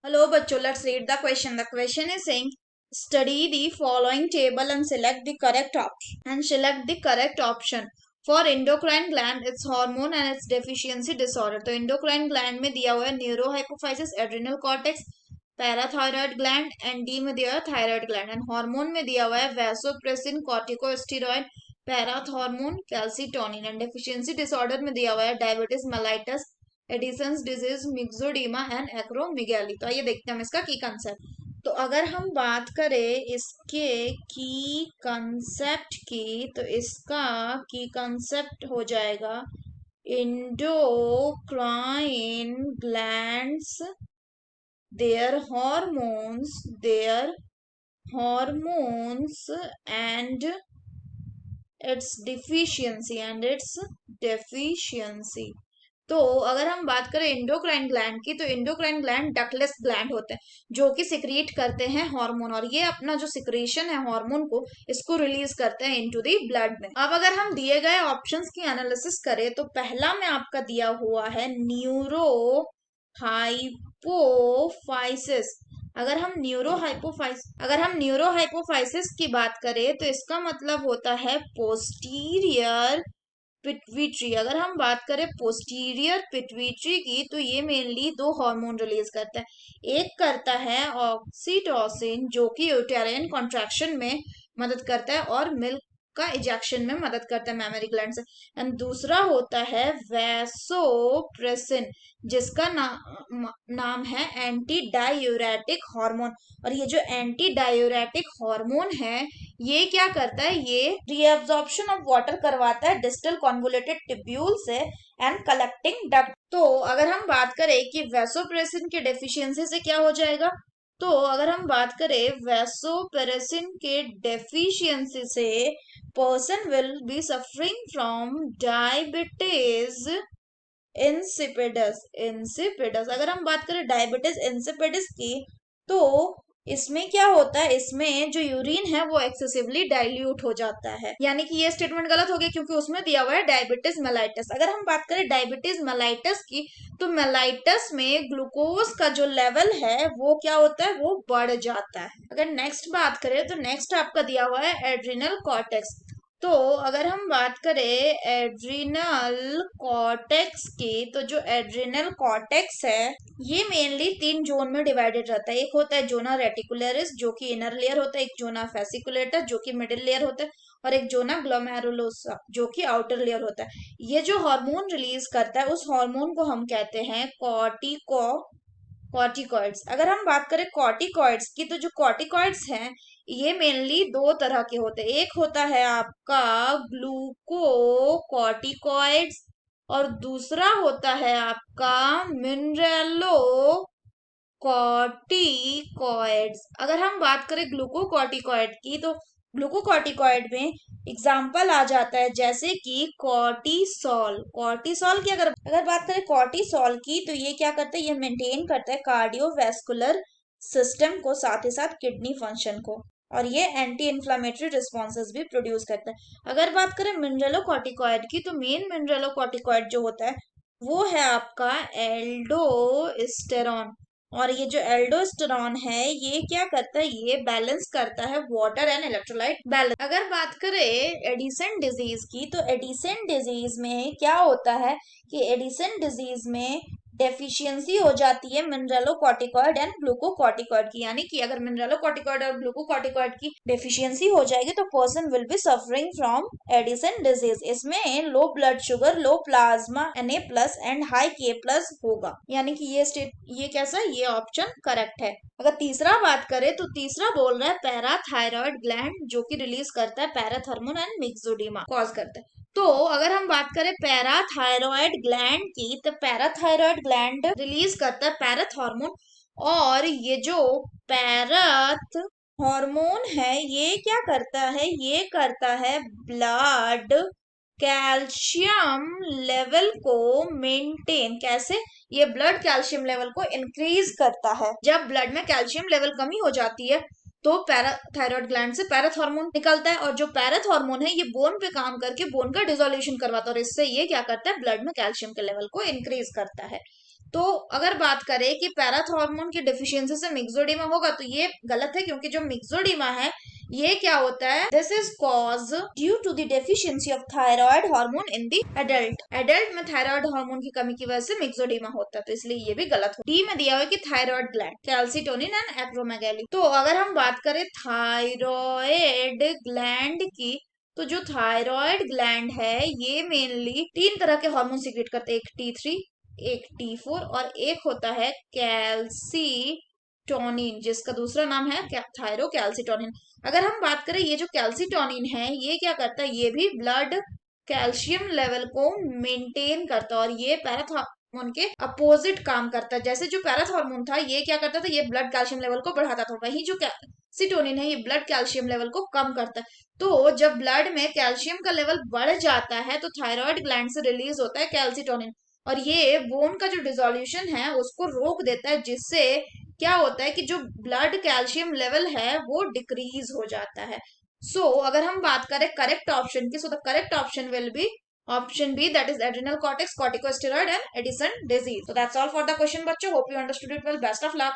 Hello, bachcho. Let's read the question. The question is saying, study the following table and select the correct option. For endocrine gland, its hormone and its deficiency disorder. तो endocrine gland में दिया हुआ है neurohypophysis, adrenal cortex, parathyroid gland and D में दिया हुआ है thyroid gland and hormone में दिया हुआ है vasopressin, corticosteroid, parathormone, calcitonin and deficiency disorder में दिया हुआ है diabetes mellitus, Addison's disease, myxoedema and acromegaly. तो आइए देखते हैं हम इसका की कंसेप्ट। तो अगर हम बात करें इसके की कंसेप्ट की, तो इसका की कंसेप्ट हो जाएगा endocrine glands, their hormones and its deficiency। तो अगर हम बात करें इंडोक्राइन ग्लैंड की, तो इंडोक्राइन ग्लैंड डक्टलेस ग्लैंड होते हैं जो कि सिक्रीट करते हैं हार्मोन, और ये अपना जो सिक्रेशन है हार्मोन को, इसको रिलीज करते हैं इनटू द ब्लड में। अब अगर हम दिए गए ऑप्शंस की एनालिसिस करें, तो पहला में आपका दिया हुआ है न्यूरो हाइपोफाइसिस। अगर हम न्यूरोहाइपोफाइसिस की बात करें, तो इसका मतलब होता है पोस्टीरियर पिट्यूटरी। अगर हम बात करें पोस्टीरियर पिट्यूटरी की, तो ये मेनली दो हार्मोन रिलीज करता है। एक करता है ऑक्सीटोसिन, जो कि यूटेराइन कॉन्ट्रैक्शन में मदद करता है और मिल्क का इजेक्शन में मदद करता है मैमरी ग्लैंड से। एंड दूसरा होता है वैसोप्रेसिन, जिसका नाम है एंटी डायूरेटिक हार्मोन। और ये जो एंटी डायूरेटिक हार्मोन है, ये क्या करता है, ये रीअब्जॉर्प्शन ऑफ वाटर करवाता है डिस्टल कॉन्वोलेटेड टिब्यूल से एंड कलेक्टिंग डक्ट। तो अगर हम बात करें कि वैसोप्रेसिन के डेफिशिएंसी से क्या हो जाएगा, तो अगर हम बात करें वैसोप्रेसिन के डेफिशिएंसी से, person will be suffering from diabetes insipidus. अगर हम बात करें डायबिटीज इंसिपिडस की, तो इसमें क्या होता है, इसमें जो यूरिन है वो एक्सेसिवली डाइल्यूट हो जाता है। यानी कि ये स्टेटमेंट गलत हो गया, क्योंकि उसमें दिया हुआ है डायबिटीज मेलाइटस। अगर हम बात करें डायबिटीज मेलाइटस की, तो मेलाइटस में ग्लूकोज का जो लेवल है वो क्या होता है, वो बढ़ जाता है। अगर नेक्स्ट बात करें, तो नेक्स्ट आपका दिया हुआ है एड्रिनल कॉर्टेक्स। तो अगर हम बात करें एड्रिनल कॉर्टेक्स की, तो जो एड्रिनल कॉर्टेक्स है, ये मेनली 3 जोन में डिवाइडेड रहता है। एक होता है जोना रेटिकुलरिस, जो कि इनर लेयर होता है, एक जोना फेसिकुलेटस, जो कि मिडिल लेयर होता है, और एक जोना ग्लोमेरुलोसा, जो कि आउटर लेयर होता है। ये जो हार्मोन रिलीज करता है, उस हार्मोन को हम कहते हैं कॉर्टिकॉइड्स। अगर हम बात करें कॉर्टिकॉइड्स की, तो जो कॉर्टिकॉइड्स हैं, ये मेनली दो तरह के होते हैं। एक होता है आपका ग्लूकोकॉर्टिकॉइड्स, और दूसरा होता है आपका मिनरेलो कॉर्टिकॉइड्स। अगर हम बात करें ग्लूकोकॉर्टिकॉइड की, तो ग्लूकोकॉर्टिकॉइड में एग्जाम्पल आ जाता है जैसे कि कॉर्टिसोल की अगर बात करें कॉर्टिसोल की, तो ये क्या करता है, ये मेंटेन करता है कार्डियोवैस्कुलर सिस्टम को, साथ ही साथ किडनी फंक्शन को, और ये एंटी इन्फ्लामेटरी रिस्पॉन्सेस भी प्रोड्यूस करता है। अगर बात करें मिनरेलोकॉर्टिकॉइड की, तो मेन मिनरेलोकॉर्टिकॉइड जो होता है वो है आपका एल्डोस्टेरॉन। और ये जो एल्डोस्टेरॉन है, ये क्या करता है, ये बैलेंस करता है वाटर एंड इलेक्ट्रोलाइट बैलेंस। अगर बात करें एडिसन डिजीज की, तो एडिसन डिजीज में क्या होता है कि एडिसन डिजीज में डेफिशिएंसी हो जाती है मिनरेलोकॉर्टिकॉइड एंड ग्लूकोकॉर्टिकॉइड की। यानी कि अगर मिनरेलोकॉर्टिकॉइड और ग्लूकोकॉर्टिकॉइड की डेफिशिएंसी हो जाएगी, तो person will be suffering from Addison disease. इसमें low blood sugar, low plasma Na+ and high K+ होगा। यानी कि ये कैसा, ये ऑप्शन करेक्ट है। अगर तीसरा बात करें, तो तीसरा बोल रहा है पैराथायरॉयड ग्लैंड, जो कि रिलीज करता है पैराथर्मोन एंड मिक्सोडीमा कॉज करता है। तो अगर हम बात करें पैराथायरॉयड ग्लैंड की, तो पैराथायरॉयड ग्लैंड रिलीज करता है पैराथ हार्मोन, और ये जो पैराथ हार्मोन है, ये क्या करता है, ये करता है ब्लड कैल्शियम लेवल को मेंटेन। कैसे, ये ब्लड कैल्शियम लेवल को इंक्रीज करता है। जब ब्लड में कैल्शियम लेवल कमी हो जाती है, तो पैराथायरॉयड ग्लैंड से पैराथ हार्मोन निकलता है, और जो पैराथ हार्मोन है, ये बोन पे काम करके बोन का डिसोल्यूशन करवाता है, और इससे ये क्या करता है, ब्लड में कैल्शियम के लेवल को इंक्रीज करता है। तो अगर बात करें कि पैराथॉर्मोन की डिफिशियंसी से मिक्सोडीमा होगा तो ये गलत है, क्योंकि जो मिक्सोडीमा है ये क्या होता है, this is cause due to the deficiency of thyroid hormone in the adult. Adult में थायराइड हार्मोन की कमी की वजह से मिक्सोडीमा होता है, तो इसलिए ये भी गलत हो। डी में दिया हुआ कि thyroid gland, calcitonin and acromegaly. तो अगर हम बात करें थायराइड ग्लैंड की, तो जो थायराइड ग्लैंड है ये मेनली 3 तरह के हार्मोन सीक्रेट करते हैं, एक T3, एक T4 और एक होता है कैल्सीटोनिन, जिसका दूसरा नाम है थायरो कैल्सीटोनिन। अगर हम बात करें ये जो कैल्सीटोनिन है ये क्या करता है, ये भी ब्लड कैल्शियम लेवल को मेंटेन करता है और ये पैराथॉर्मोन के अपोजिट काम करता है। जैसे जो पैराथॉर्मोन था ये क्या करता था, ये ब्लड कैल्शियम लेवल को बढ़ाता था, वहीं जो कैल्सीटोनिन है ये ब्लड कैल्शियम लेवल को कम करता है। तो जब ब्लड में कैल्शियम का लेवल बढ़ जाता है तो थायराइड ग्लैंड से रिलीज होता है कैल्सीटोनिन, और ये बोन का जो डिसोल्यूशन है उसको रोक देता है, जिससे क्या होता है कि जो ब्लड कैल्शियम लेवल है वो डिक्रीज हो जाता है। सो अगर हम बात करें करेक्ट ऑप्शन की, so the correct option will be option B, that is adrenal cortex, corticosteroid and Addison disease. So that's all for the question बच्चों, hope you understood it well, best of luck.